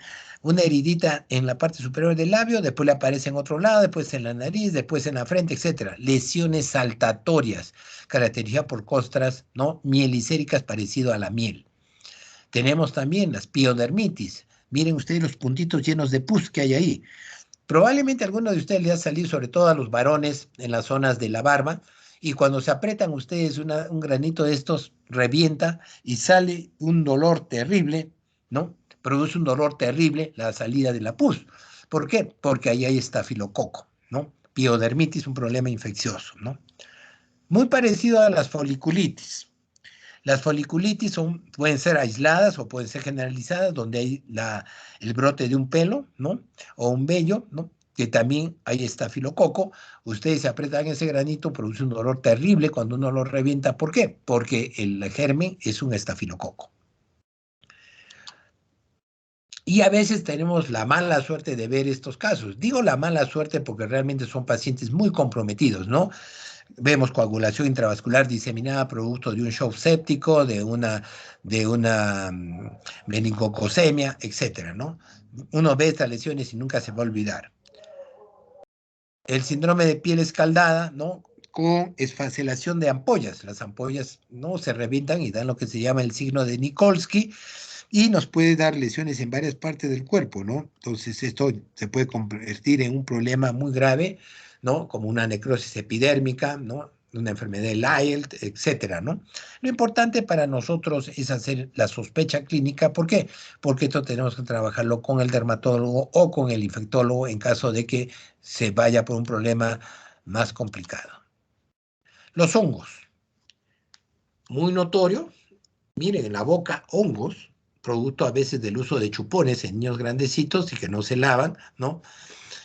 heridita en la parte superior del labio, después le aparece en otro lado, después en la nariz, después en la frente, etcétera. Lesiones saltatorias, caracterizadas por costras, ¿no? Mielicéricas parecido a la miel. Tenemos también las piodermitis. Miren ustedes los puntitos llenos de pus que hay ahí. Probablemente a alguno de ustedes les ha salido, sobre todo a los varones, en las zonas de la barba, y cuando se apretan ustedes un granito de estos, revienta y sale un dolor terrible, ¿no? Produce un dolor terrible la salida de la pus. ¿Por qué? Porque ahí hay estafilococo, ¿no? Piodermitis, un problema infeccioso, ¿no? Muy parecido a las foliculitis. Las foliculitis pueden ser aisladas o pueden ser generalizadas, donde hay el brote de un pelo, ¿no? O un vello, ¿no? Que también hay estafilococo. Ustedes se apretan ese granito, produce un dolor terrible cuando uno lo revienta. ¿Por qué? Porque el germen es un estafilococo. Y a veces tenemos la mala suerte de ver estos casos. Digo la mala suerte porque realmente son pacientes muy comprometidos, ¿no? Vemos coagulación intravascular diseminada producto de un shock séptico, de una meningococcemia, etcétera, ¿no? Uno ve estas lesiones y nunca se va a olvidar. El síndrome de piel escaldada, ¿no? Con esfacelación de ampollas. Las ampollas, ¿no? Se revientan y dan lo que se llama el signo de Nikolsky y nos puede dar lesiones en varias partes del cuerpo, ¿no? Entonces esto se puede convertir en un problema muy grave, ¿no? Como una necrosis epidérmica, ¿no? Una enfermedad de Lyell, etcétera, ¿no? Lo importante para nosotros es hacer la sospecha clínica. ¿Por qué? Porque esto tenemos que trabajarlo con el dermatólogo o con el infectólogo en caso de que se vaya por un problema más complicado. Los hongos, muy notorio. Miren, en la boca, hongos, producto a veces del uso de chupones en niños grandecitos y que no se lavan, ¿no?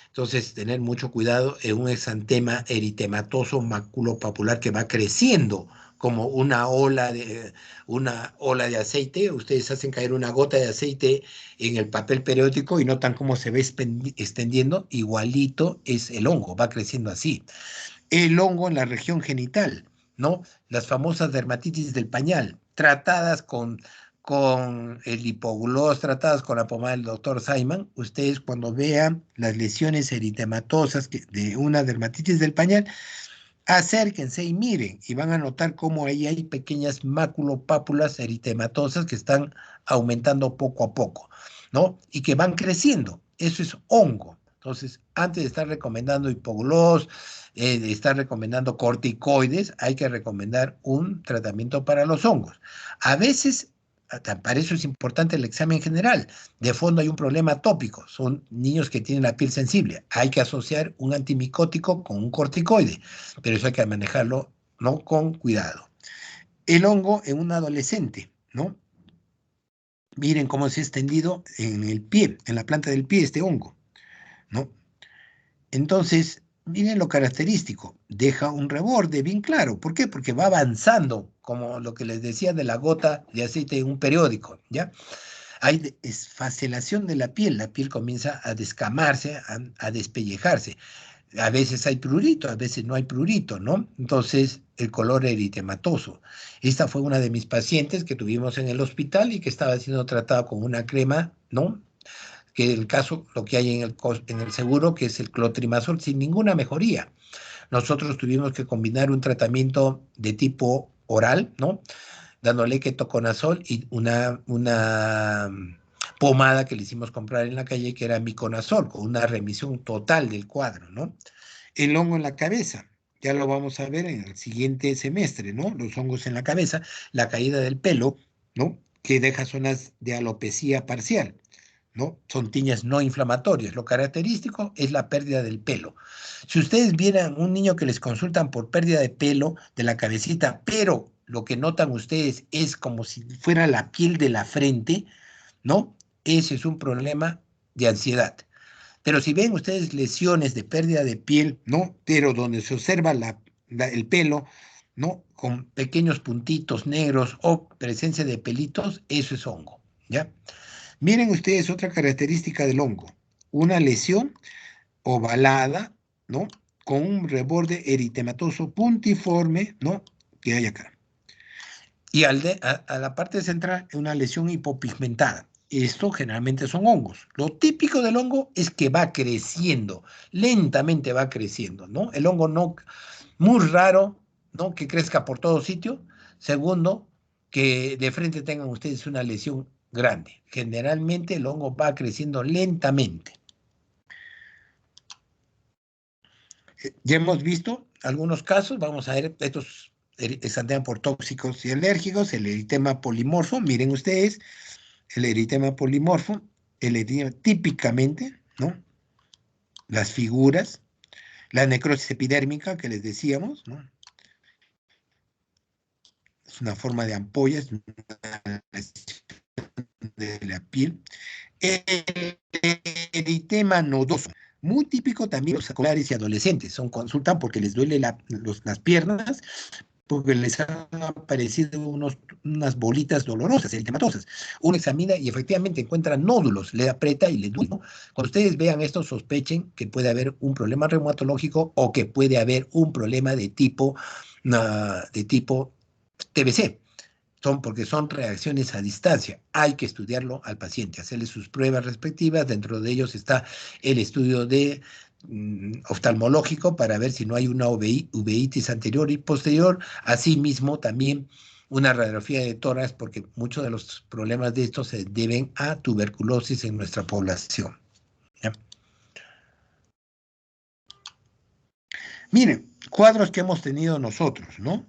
Entonces, tener mucho cuidado en un exantema eritematoso maculopapular que va creciendo como una ola de aceite. Ustedes hacen caer una gota de aceite en el papel periódico y notan cómo se va extendiendo. Igualito es el hongo, va creciendo así. El hongo en la región genital, ¿no? Las famosas dermatitis del pañal, tratadas con el hipoglós, tratadas con la pomada del doctor Simon. Ustedes cuando vean las lesiones eritematosas de una dermatitis del pañal, acérquense y miren y van a notar cómo ahí hay pequeñas maculopápulas eritematosas que están aumentando poco a poco, ¿no? Y que van creciendo. Eso es hongo. Entonces, antes de estar recomendando hipoglós, de estar recomendando corticoides, hay que recomendar un tratamiento para los hongos. A veces, para eso es importante el examen general. De fondo hay un problema atópico, son niños que tienen la piel sensible. Hay que asociar un antimicótico con un corticoide, pero eso hay que manejarlo, ¿no? Con cuidado. El hongo en un adolescente, ¿no? Miren cómo se ha extendido en el pie, en la planta del pie este hongo, ¿no? Entonces, miren lo característico, deja un reborde bien claro. ¿Por qué? Porque va avanzando, como lo que les decía de la gota de aceite en un periódico, ¿ya? Hay esfacelación de la piel comienza a descamarse, a despellejarse. A veces hay prurito, a veces no hay prurito, ¿no? Entonces, el color eritematoso. Esta fue una de mis pacientes que tuvimos en el hospital y que estaba siendo tratada con una crema, ¿no? Que el caso, lo que hay en el seguro, que es el clotrimazol, sin ninguna mejoría. Nosotros tuvimos que combinar un tratamiento de tipo oral, ¿no? Dándole ketoconazol y una pomada que le hicimos comprar en la calle, que era miconazol, con una remisión total del cuadro, ¿no? El hongo en la cabeza, ya lo vamos a ver en el siguiente semestre, ¿no? Los hongos en la cabeza, la caída del pelo, ¿no? Que deja zonas de alopecia parcial, ¿no? Son tiñas no inflamatorias. Lo característico es la pérdida del pelo. Si ustedes vieran un niño que les consultan por pérdida de pelo de la cabecita, pero lo que notan ustedes es como si fuera la piel de la frente, ¿no? Ese es un problema de ansiedad. Pero si ven ustedes lesiones de pérdida de piel, ¿no? Pero donde se observa el pelo, ¿no? Con pequeños puntitos negros o presencia de pelitos, eso es hongo, ¿ya? Miren ustedes otra característica del hongo, una lesión ovalada, ¿no? Con un reborde eritematoso puntiforme, ¿no? Que hay acá. Y a la parte central, una lesión hipopigmentada. Esto generalmente son hongos. Lo típico del hongo es que va creciendo, lentamente va creciendo, ¿no? El hongo no, muy raro, ¿no? Que crezca por todo sitio. Segundo, que de frente tengan ustedes una lesión grande. Generalmente el hongo va creciendo lentamente. Ya hemos visto algunos casos, vamos a ver, estos están por tóxicos y alérgicos, el eritema polimorfo, miren ustedes, el eritema polimorfo, el eritema típicamente, ¿no? Las figuras, la necrosis epidérmica que les decíamos, ¿no? Es una forma de ampolla, es una de la piel. El eritema nodoso, muy típico también los escolares y adolescentes, consultan porque les duele las piernas, porque les han aparecido unas bolitas dolorosas, eritematosas. Uno examina y efectivamente encuentra nódulos, le aprieta y le duele, ¿no? Cuando ustedes vean esto, sospechen que puede haber un problema reumatológico o que puede haber un problema de tipo TBC. Porque son reacciones a distancia. Hay que estudiarlo al paciente, hacerle sus pruebas respectivas. Dentro de ellos está el estudio de oftalmológico para ver si no hay una uveitis anterior y posterior. Asimismo, también una radiografía de tórax, porque muchos de los problemas de estos se deben a tuberculosis en nuestra población. ¿Ya? Miren, cuadros que hemos tenido nosotros, ¿no?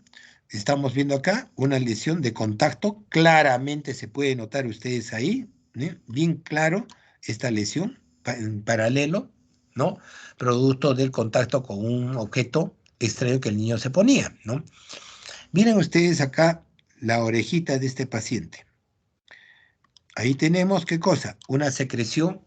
Estamos viendo acá una lesión de contacto, claramente se puede notar ustedes ahí, ¿eh? Bien claro esta lesión en paralelo, ¿no? Producto del contacto con un objeto extraño que el niño se ponía, ¿no? Miren ustedes acá la orejita de este paciente. Ahí tenemos, ¿qué cosa? Una secreción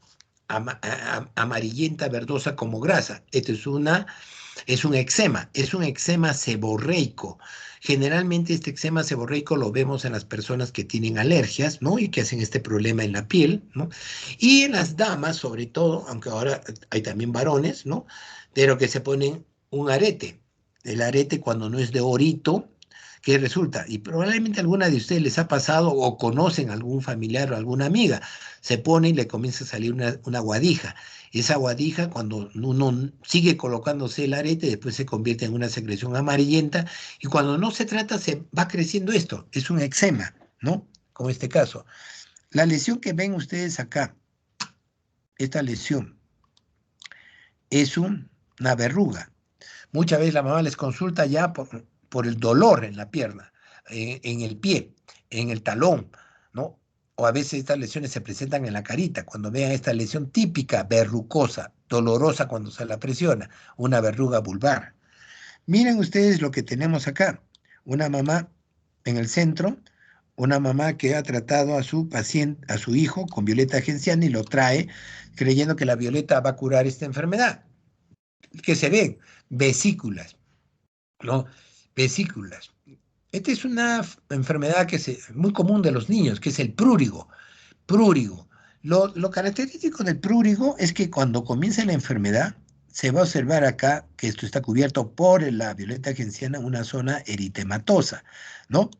amarillenta, verdosa como grasa. Esto es un eczema seborreico. Generalmente este eczema seborreico lo vemos en las personas que tienen alergias, ¿no? Y que hacen este problema en la piel, ¿no? Y en las damas, sobre todo, aunque ahora hay también varones, ¿no? Pero que se ponen un arete. El arete cuando no es de orito, ¿qué resulta? Y probablemente a alguna de ustedes les ha pasado o conocen a algún familiar o alguna amiga, se pone y le comienza a salir una guadija. Esa guadija, cuando uno sigue colocándose el arete, después se convierte en una secreción amarillenta y cuando no se trata, se va creciendo esto. Es un eczema, ¿no? Como este caso. La lesión que ven ustedes acá, esta lesión, es una verruga. Muchas veces la mamá les consulta ya por el dolor en la pierna, en el pie, en el talón, ¿no? O a veces estas lesiones se presentan en la carita, cuando vean esta lesión típica, verrucosa, dolorosa cuando se la presiona, una verruga vulvar. Miren ustedes lo que tenemos acá, una mamá en el centro, una mamá que ha tratado a su paciente, a su hijo con violeta genciana y lo trae creyendo que la violeta va a curar esta enfermedad. Que se ven vesículas, ¿no? Vesículas. Esta es una enfermedad que es muy común de los niños, que es el prurigo. Prurigo. Lo característico del prurigo es que cuando comienza la enfermedad, se va a observar acá que esto está cubierto por la violeta genciana, una zona eritematosa, ¿no?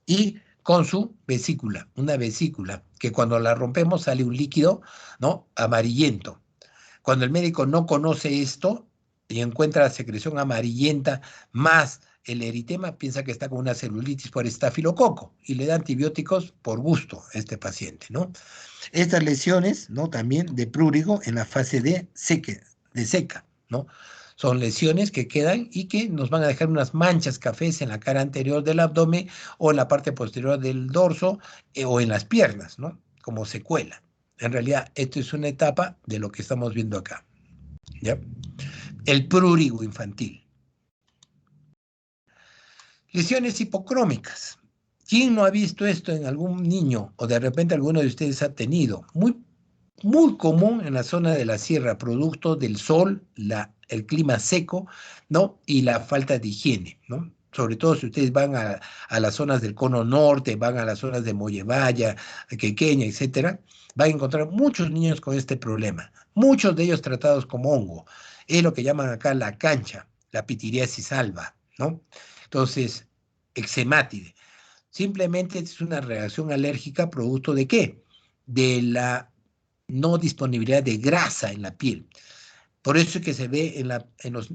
Y con su vesícula, una vesícula, que cuando la rompemos sale un líquido, ¿no? Amarillento. Cuando el médico no conoce esto y encuentra la secreción amarillenta más el eritema, piensa que está con una celulitis por estafilococo y le da antibióticos por gusto a este paciente, ¿no? Estas lesiones, ¿no? También de prurigo en la fase de seca, ¿no? Son lesiones que quedan y que nos van a dejar unas manchas cafés en la cara anterior del abdomen o en la parte posterior del dorso o en las piernas, ¿no? Como secuela. En realidad, esto es una etapa de lo que estamos viendo acá, ¿ya? El prurigo infantil. Lesiones hipocrómicas. ¿Quién no ha visto esto en algún niño o de repente alguno de ustedes ha tenido? Muy común en la zona de la sierra, producto del sol, el clima seco, ¿no? Y la falta de higiene, ¿no? Sobre todo si ustedes van a las zonas del cono norte, van a las zonas de Mollevaya, Quequeña, etcétera, van a encontrar muchos niños con este problema, muchos de ellos tratados como hongo. Es lo que llaman acá la cancha, la pitiriasis alba, ¿no? Entonces, eczemátide. Simplemente es una reacción alérgica producto de ¿qué? De la no disponibilidad de grasa en la piel. Por eso es que se ve en los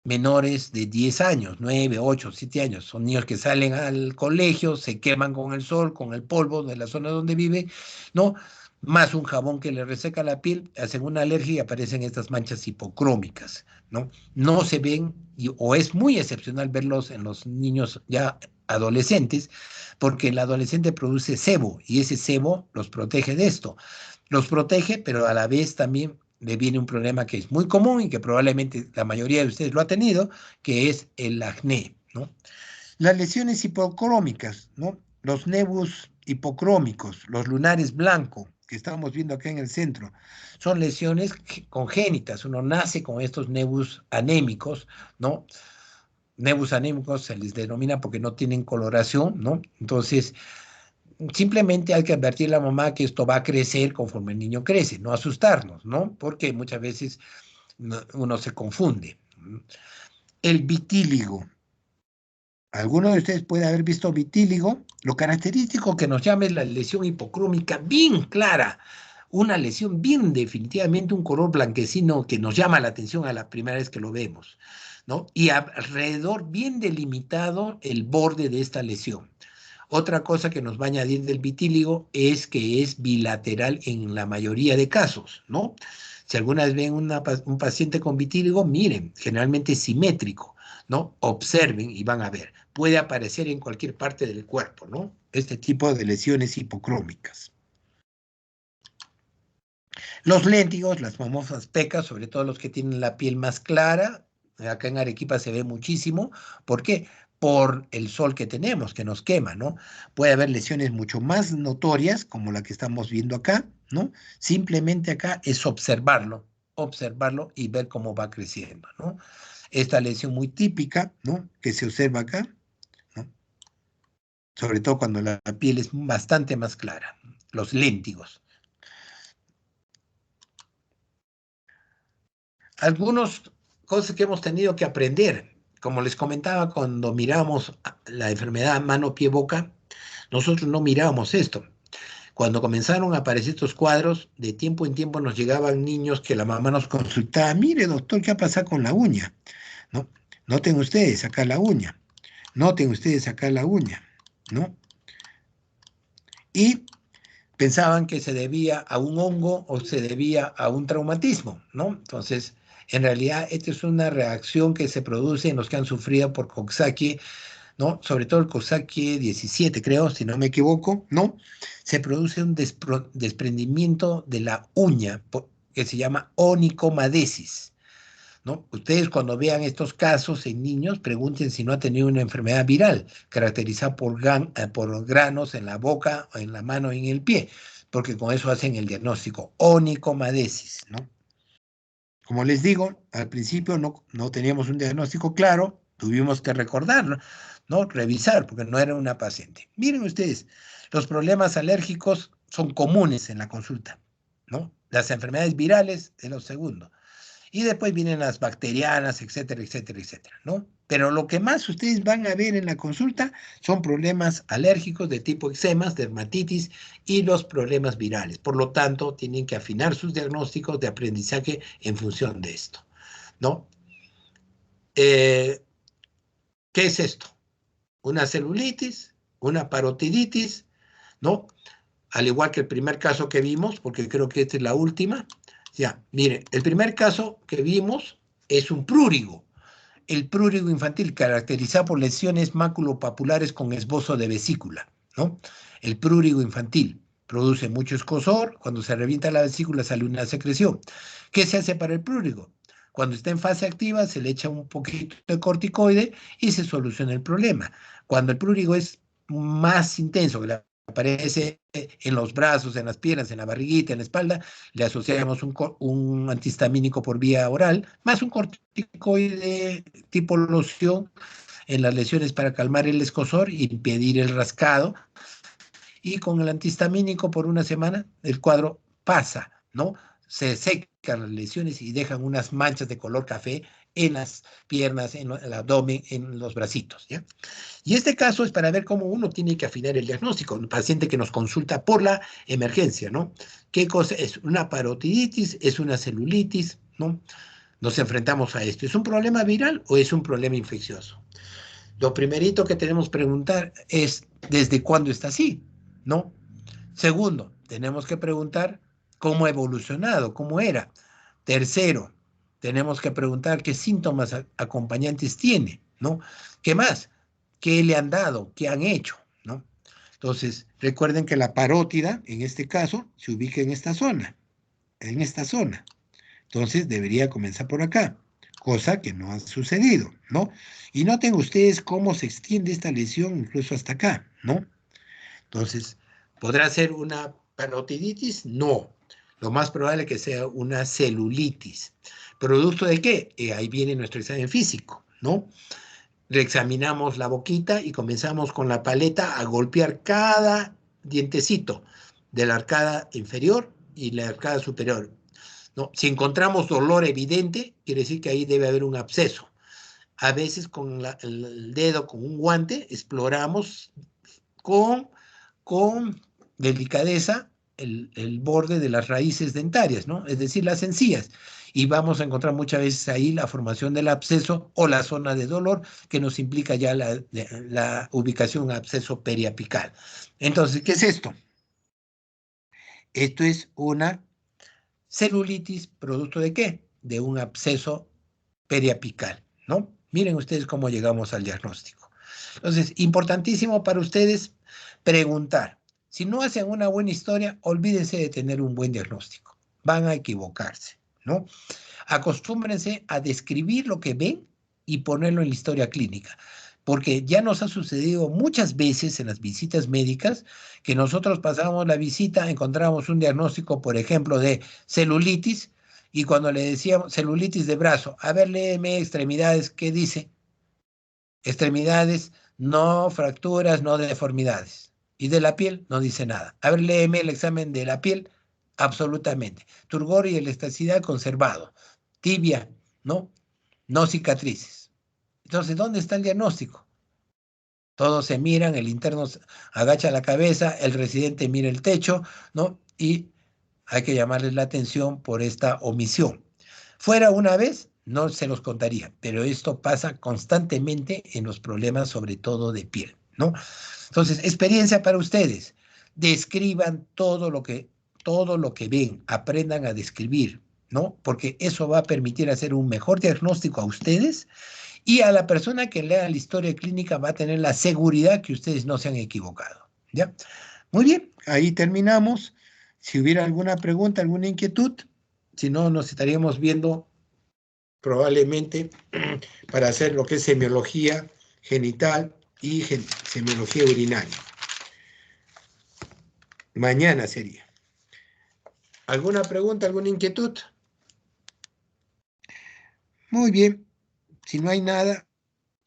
menores de 10 años, 9, 8, 7 años. Son niños que salen al colegio, se queman con el sol, con el polvo de la zona donde vive, ¿no? Más un jabón que le reseca la piel, hacen una alergia y aparecen estas manchas hipocrómicas, ¿no? No se ven, o es muy excepcional verlos en los niños ya adolescentes, porque el adolescente produce sebo y ese sebo los protege de esto. Los protege, pero a la vez también le viene un problema que es muy común y que probablemente la mayoría de ustedes lo ha tenido, que es el acné, ¿no? Las lesiones hipocrómicas, ¿no? Los nebus hipocrómicos, los lunares blancos que estamos viendo acá en el centro, son lesiones congénitas. Uno nace con estos nebus anémicos, ¿no? Nebus anémicos se les denomina porque no tienen coloración, ¿no? Entonces, simplemente hay que advertir a la mamá que esto va a crecer conforme el niño crece, no asustarnos, ¿no? Porque muchas veces uno se confunde. El vitíligo. Alguno de ustedes puede haber visto vitíligo. Lo característico que nos llama es la lesión hipocrómica bien clara. Una lesión bien definitivamente, un color blanquecino que nos llama la atención a la primera vez que lo vemos, ¿no? Y alrededor bien delimitado el borde de esta lesión. Otra cosa que nos va a añadir del vitíligo es que es bilateral en la mayoría de casos, ¿no? Si alguna vez ven un paciente con vitíligo, miren, generalmente es simétrico, ¿no? Observen y van a ver. Puede aparecer en cualquier parte del cuerpo, ¿no? Este tipo de lesiones hipocrómicas. Los léntigos, las famosas pecas, sobre todo los que tienen la piel más clara, acá en Arequipa se ve muchísimo. ¿Por qué? Por el sol que tenemos, que nos quema, ¿no? Puede haber lesiones mucho más notorias, como la que estamos viendo acá, ¿no? Simplemente acá es observarlo y ver cómo va creciendo, ¿no? Esta lesión muy típica, ¿no? Que se observa acá, ¿no? Sobre todo cuando la piel es bastante más clara, los léntigos. Algunas cosas que hemos tenido que aprender, como les comentaba, cuando miramos la enfermedad mano, pie, boca, nosotros no mirábamos esto. Cuando comenzaron a aparecer estos cuadros, de tiempo en tiempo nos llegaban niños que la mamá nos consultaba, mire doctor, ¿qué ha pasado con la uña? ¿No? Noten ustedes acá la uña, noten ustedes acá la uña, ¿no? Y pensaban que se debía a un hongo o se debía a un traumatismo, ¿no? Entonces, en realidad, esta es una reacción que se produce en los que han sufrido por Coxsackie, ¿no? Sobre todo el Coxsackie 17, creo, si no me equivoco, ¿no? Se produce un desprendimiento de la uña que se llama onicomadesis, ¿no? Ustedes cuando vean estos casos en niños, pregunten si no ha tenido una enfermedad viral caracterizada por granos en la boca, en la mano y en el pie, porque con eso hacen el diagnóstico onicomadesis, ¿no? Como les digo, al principio no teníamos un diagnóstico claro, tuvimos que recordarlo, ¿no? Revisar, porque no era una paciente. Miren ustedes, los problemas alérgicos son comunes en la consulta, ¿no? Las enfermedades virales es lo segundo. Y después vienen las bacterianas, etcétera, etcétera, etcétera, ¿no? Pero lo que más ustedes van a ver en la consulta son problemas alérgicos de tipo eczemas, dermatitis y los problemas virales. Por lo tanto, tienen que afinar sus diagnósticos de aprendizaje en función de esto, ¿no? ¿Qué es esto? Una celulitis, una parotiditis, ¿no? Al igual que el primer caso que vimos, porque creo que esta es la última. Ya, mire, el primer caso que vimos es un prurigo. El prurigo infantil, caracterizado por lesiones maculopapulares con esbozo de vesícula, ¿no? El prurigo infantil produce mucho escozor, cuando se revienta la vesícula sale una secreción. ¿Qué se hace para el prurigo? Cuando está en fase activa se le echa un poquito de corticoide y se soluciona el problema. Cuando el prurigo es más intenso, que le aparece en los brazos, en las piernas, en la barriguita, en la espalda, le asociamos un antihistamínico por vía oral, más un corticoide tipo loción en las lesiones para calmar el escozor y impedir el rascado. Y con el antihistamínico por una semana, el cuadro pasa, ¿no? Se secan las lesiones y dejan unas manchas de color café en las piernas, en el abdomen, en los bracitos, ¿ya? Y este caso es para ver cómo uno tiene que afinar el diagnóstico. Un paciente que nos consulta por la emergencia, ¿no? ¿Qué cosa es? ¿Una parotiditis? ¿Es una celulitis? ¿No? Nos enfrentamos a esto. ¿Es un problema viral o es un problema infeccioso? Lo primerito que tenemos que preguntar es ¿desde cuándo está así? ¿No? Segundo, tenemos que preguntar cómo ha evolucionado, cómo era. Tercero, tenemos que preguntar qué síntomas acompañantes tiene, ¿no? ¿Qué más? ¿Qué le han dado? ¿Qué han hecho? ¿No? Entonces, recuerden que la parótida, en este caso, se ubica en esta zona, en esta zona. Entonces, debería comenzar por acá, cosa que no ha sucedido, ¿no? Y noten ustedes cómo se extiende esta lesión incluso hasta acá, ¿no? Entonces, ¿podrá ser una parotiditis? No. Lo más probable es que sea una celulitis. ¿Producto de qué? Ahí viene nuestro examen físico, ¿no? Reexaminamos la boquita y comenzamos con la paleta a golpear cada dientecito de la arcada inferior y la arcada superior, ¿no? Si encontramos dolor evidente, quiere decir que ahí debe haber un absceso. A veces con el dedo, con un guante, exploramos con delicadeza el borde de las raíces dentarias, ¿no? Es decir, las encías. Y vamos a encontrar muchas veces ahí la formación del absceso o la zona de dolor que nos implica ya la ubicación absceso periapical. Entonces, ¿qué es esto? Esto es una celulitis, ¿producto de qué? De un absceso periapical, ¿no? Miren ustedes cómo llegamos al diagnóstico. Entonces, importantísimo para ustedes preguntar. Si no hacen una buena historia, olvídense de tener un buen diagnóstico. Van a equivocarse, ¿no? Acostúmbrense a describir lo que ven y ponerlo en la historia clínica, porque ya nos ha sucedido muchas veces en las visitas médicas que nosotros pasábamos la visita, encontrábamos un diagnóstico, por ejemplo, de celulitis, y cuando le decíamos celulitis de brazo, a ver, léeme extremidades, ¿qué dice? Extremidades, no fracturas, no deformidades. Y de la piel no dice nada. A ver, léeme el examen de la piel, absolutamente. Turgor y elasticidad conservado. Tibia, ¿no? No cicatrices. Entonces, ¿dónde está el diagnóstico? Todos se miran, el interno agacha la cabeza, el residente mira el techo, ¿no? Y hay que llamarles la atención por esta omisión. Fuera una vez, no se los contaría, pero esto pasa constantemente en los problemas, sobre todo de piel, ¿no? Entonces, experiencia para ustedes. Describan todo lo que ven, aprendan a describir, ¿no? Porque eso va a permitir hacer un mejor diagnóstico a ustedes y a la persona que lea la historia clínica va a tener la seguridad que ustedes no se han equivocado, ¿ya? Muy bien, ahí terminamos. Si hubiera alguna pregunta, alguna inquietud, si no, nos estaríamos viendo probablemente para hacer lo que es semiología genital y semiología urinaria. Mañana sería. ¿Alguna pregunta, alguna inquietud? Muy bien, si no hay nada,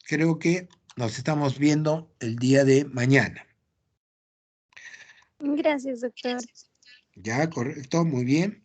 creo que nos estamos viendo el día de mañana. Gracias, doctor. Ya, correcto, muy bien.